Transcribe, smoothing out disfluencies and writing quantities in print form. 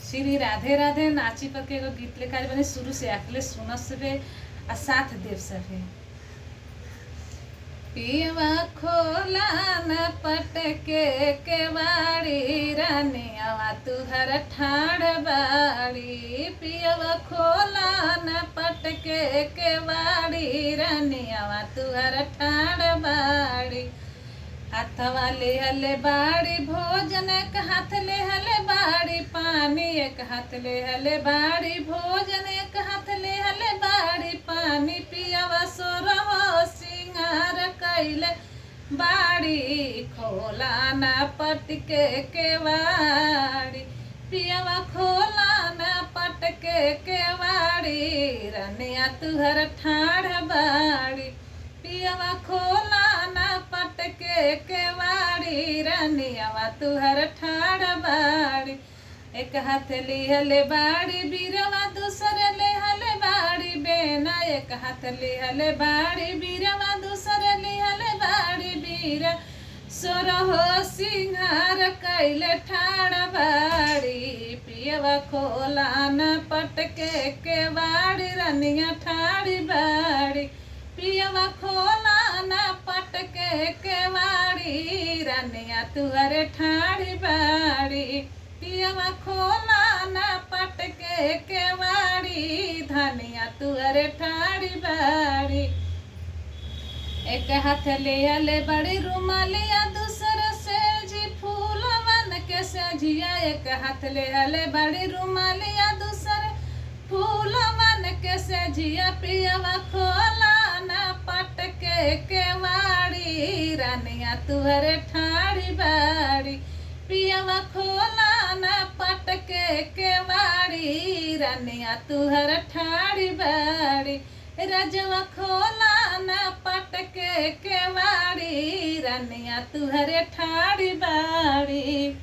श्री राधे राधे नाची पर के एगो गीत लेकर बने शुरू से आखिर सुन सके आ साथ देव सके। पियवा खोला न पटके केवाड़ी रानियावा तुहर ठाड़ बाड़ी। पियवा खोला न पटके केवाड़ी रानियावा तुहर ठाड़ बाड़ी। हाथवा ले हले बाड़ी भोजन एक हाथ ले हले बाड़ी पानी एक हाथ ले हले बाड़ी भोजन एक हाथ ले हले बाड़ी पानी। पियवा सोरहो सिंगार कैले बाड़ी खोला ना पटके केवाड़ी। पियवा खोला ना पटके केवाड़ी रनिया तुहर ठाड़ बाड़ी। पियवा खोला ना पटके केवाड़ी रानियावा तुहर ठाड़ बाड़ी। एक हाथ लिहले बाड़ी बीरवा दूसरे लिहले बाड़ी बेना एक हाथ लिहले बाड़ी बीरवा दूसरे लिहले बाड़ी बीरा सोरहो सिंगार कैले ठाड़ बाड़ी। पियवा खोला ना पटके केवाड़ी रानिया ठाड़ी बाड़ी। पियवा खोला ना पटके केवाड़ी रानिया तुहरे ठाड़ी बाड़ी। पियवा खोला ना पटके केवाड़ी धनिया तुहरे ठाड़ी बाड़ी। एक हाथ ले बड़ी रुमालिया दूसरे से जी फूलवन के सजिया। एक हाथ ले बड़ी रुमालिया दूसरे फूलवन के सजिया। पियवा खोला ना पटके केवाड़ी रानिया तुहरे ठाड़ी बाड़ी। पियवा खोला ना पटके केवाड़ी रानिया तुहर ठाड़ी बाड़ी। रजवा खोला ना पटके केवाड़ी रानिया तुहरे ठाड़ी बाड़ी।